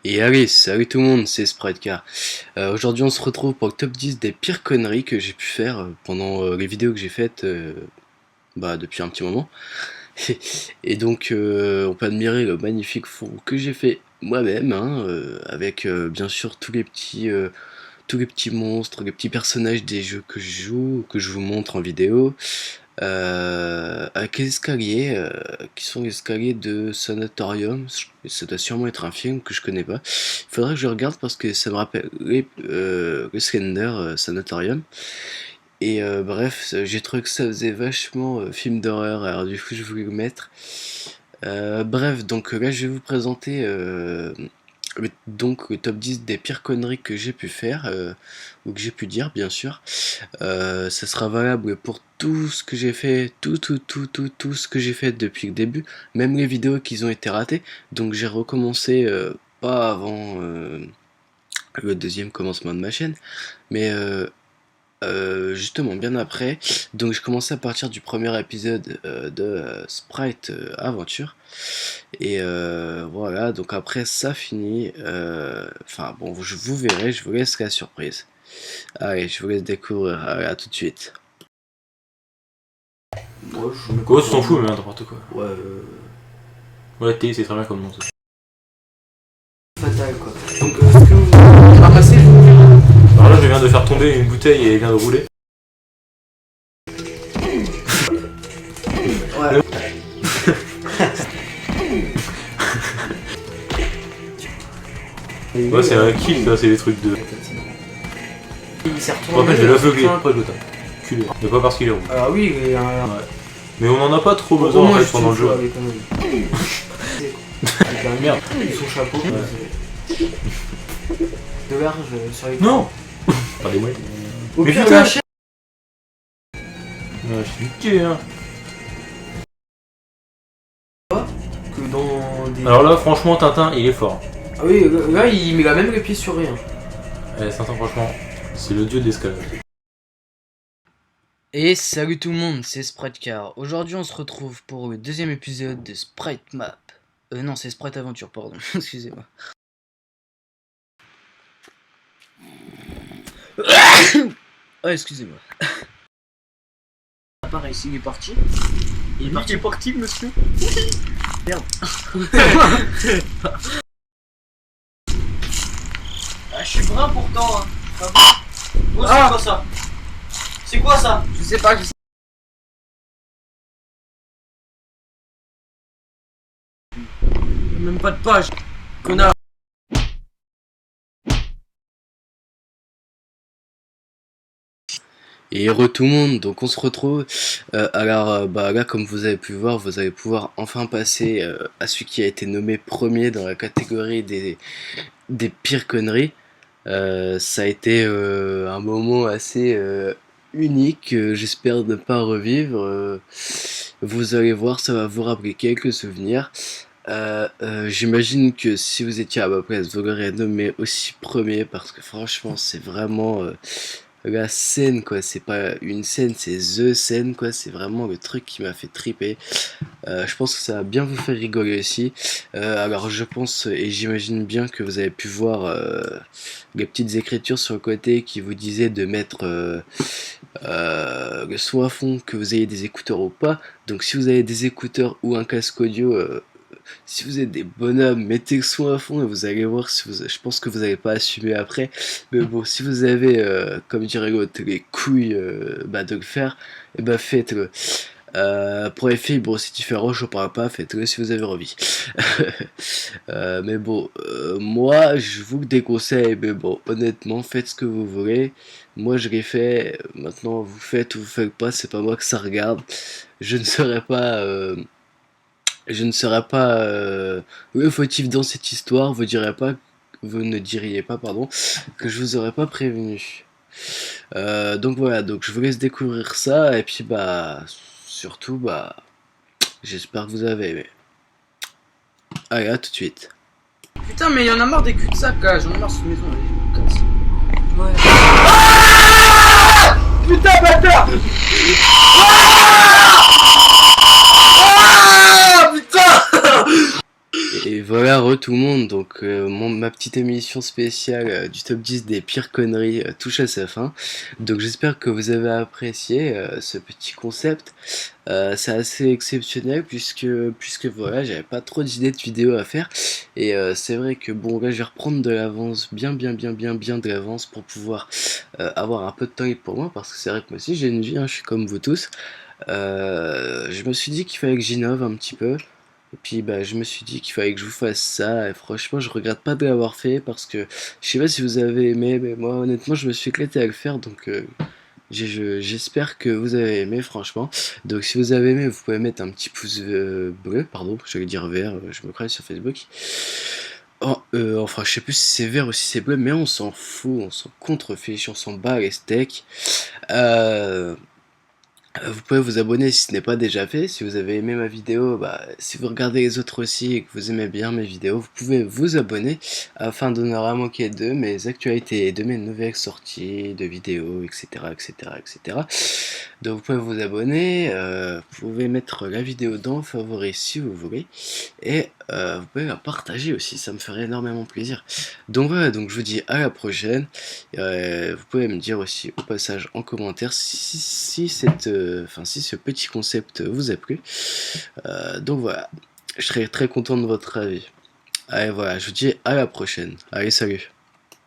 Et allez, salut tout le monde, c'est Spritecart. Aujourd'hui on se retrouve pour le top 10 des pires conneries que j'ai pu faire pendant les vidéos que j'ai faites depuis un petit moment. Et donc on peut admirer le magnifique fond que j'ai fait moi-même, hein, avec bien sûr tous les petits monstres, les petits personnages des jeux que je joue, que je vous montre en vidéo. Avec les escaliers, qui sont les escaliers de Sanatorium. Ça doit sûrement être un film que je connais pas. Il faudrait que je regarde parce que ça me rappelle le Slender Sanatorium. Et bref, j'ai trouvé que ça faisait vachement film d'horreur, alors du coup je voulais le mettre. Bref, donc là je vais vous présenter le top 10 des pires conneries que j'ai pu faire, ou que j'ai pu dire bien sûr. Ça sera valable pour tout ce que j'ai fait, tout ce que j'ai fait depuis le début, même les vidéos qui ont été ratées. Donc j'ai recommencé pas avant le deuxième commencement de ma chaîne, mais justement bien après. Donc je commençais à partir du premier épisode de Sprite Aventure. Et voilà, donc après ça finit. Enfin bon, vous verrez, je vous laisse la surprise. Allez, je vous laisse découvrir. Allez, à tout de suite. Quoi, tu t'en fous, mais n'importe quoi. Ouais, Ouais, T, c'est très bien comme nom. fatal quoi. Donc, est-ce que vous ramassez Alors là, je viens de faire tomber une bouteille et elle vient de rouler. Ouais. Ouais, c'est un kill, ça, c'est des trucs de. Il s'est En retourné. fait, je vais l'aveugler après je le tape. Culé. Mais pas parce qu'il est rond. Ah oui, il y a un. Ouais. Mais on en a pas trop besoin en fait pendant le jeu. Avec un Merde. son chapeau. Ouais. De large sur les. Non. Pas des moyens. Au Mais pire, putain. la chaîne. Ouais, je suis niqué, hein. Que dans des. Alors là, franchement, Tintin, il est fort. Ah oui, là, il met même les pieds sur rien. Tintin, franchement, c'est le dieu de l'escalade. Et salut tout le monde, c'est Spritecart. Aujourd'hui on se retrouve pour le deuxième épisode de Sprite Map. Non, c'est Sprite Aventure, pardon, excusez-moi. Oh, excusez-moi. Pareil, il est parti. Il est parti, monsieur. Merde. Ah, je suis brun pourtant. Hein. Oh, c'est quoi ça? C'est quoi ça? Je sais pas, même pas de page. Connard. Et heureux tout le monde, donc on se retrouve. Alors là, comme vous avez pu voir, vous allez pouvoir enfin passer à celui qui a été nommé premier dans la catégorie des pires conneries. Ça a été un moment assez unique, j'espère ne pas revivre. Vous allez voir, ça va vous rappeler quelques souvenirs. J'imagine que si vous étiez à ma place, vous l'aurez nommé aussi premier parce que franchement, c'est vraiment la scène quoi. C'est pas une scène, c'est the scène quoi. C'est vraiment le truc qui m'a fait triper. Je pense que ça va bien vous faire rigoler aussi. Alors je pense et j'imagine bien que vous avez pu voir les petites écritures sur le côté qui vous disaient de mettre le son à fond, que vous ayez des écouteurs ou pas. Donc si vous avez des écouteurs ou un casque audio, si vous êtes des bonhommes, mettez le son à fond et vous allez voir. Si vous, je pense que vous n'allez pas assumer après. Mais bon, si vous avez, comme dirait l'autre, les couilles de le faire, et bah faites-le. Pour les filles, bon, si tu fais roche, on parle pas, faites-le si vous avez envie. Mais bon, moi, je vous le déconseille, mais bon, honnêtement, faites ce que vous voulez. Moi, je l'ai fait, maintenant, vous faites ou vous faites pas, c'est pas moi que ça regarde. Je ne serai pas... le fautif dans cette histoire, vous ne diriez pas, pardon, que je vous aurais pas prévenu. Donc voilà, donc je vous laisse découvrir ça, et puis surtout, j'espère que vous avez aimé. Allez, à tout de suite. Putain, mais y'en a marre des cul-de-sac là, j'en ai marre cette maison, allez, je me casse. Ouais. Putain, bâtard! Et voilà. voilà, tout le monde, donc ma petite émission spéciale du top 10 des pires conneries touche à sa fin. Donc j'espère que vous avez apprécié ce petit concept. C'est assez exceptionnel puisque voilà, j'avais pas trop d'idées de vidéos à faire. Et c'est vrai que bon, là je vais reprendre de l'avance, bien de l'avance pour pouvoir avoir un peu de temps libre pour moi. Parce que c'est vrai que moi aussi j'ai une vie, hein, je suis comme vous tous. Je me suis dit qu'il fallait que j'innove un petit peu. Et puis bah, je me suis dit qu'il fallait que je vous fasse ça, et franchement je regrette pas de l'avoir fait parce que je sais pas si vous avez aimé, mais moi honnêtement je me suis éclaté à le faire, donc j'espère que vous avez aimé franchement. Donc si vous avez aimé, vous pouvez mettre un petit pouce bleu, pardon, j'allais dire vert, je me crois sur Facebook. Oh, enfin je sais plus si c'est vert ou si c'est bleu, mais on s'en fout, on s'en contrefiche, on s'en bat les steaks. Euh, Vous pouvez vous abonner si ce n'est pas déjà fait. Si vous avez aimé ma vidéo, bah, si vous regardez les autres aussi et que vous aimez bien mes vidéos, vous pouvez vous abonner afin de ne rien manquer de mes actualités, de mes nouvelles sorties de vidéos, etc., etc., etc. Donc vous pouvez vous abonner, vous pouvez mettre la vidéo dans favoris si vous voulez, et vous pouvez la partager aussi, ça me ferait énormément plaisir. Donc voilà, donc je vous dis à la prochaine. Vous pouvez me dire aussi au passage en commentaire si si ce petit concept vous a plu. Donc voilà, je serais très content de votre avis. Allez voilà, je vous dis à la prochaine. Allez, salut.